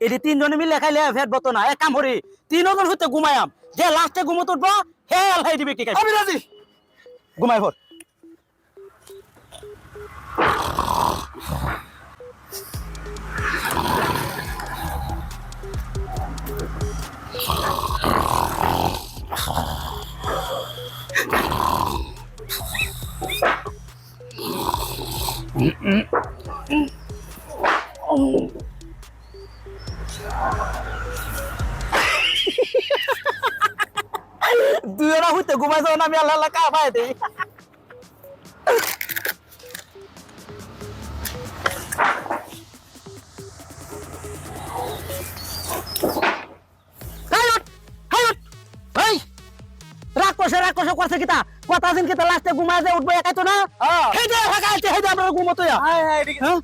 এটি তিনজনে মিলে খাইলে ফেট বতো না এক কাম করি তিনজন হইতে ঘুমায়াম যে লাস্টে ঘুমো তুলবো হে আল্লাহ দিবে কি আমি রাজি। ঘুমাই ভর দুজনা হইতে ঘুমাই যাও না আমি আল্লাহ আল্লাহ কা পাই দেই রাক্ষস করছে কিতা কথা দিন কিতা লাস্টে ঘুমাই যায় উঠবে একাই তো না হেদে ফাঁকা আছে হেদে আমরা ঘুমোতো হাই হাই, এদিকে। হ্যাঁ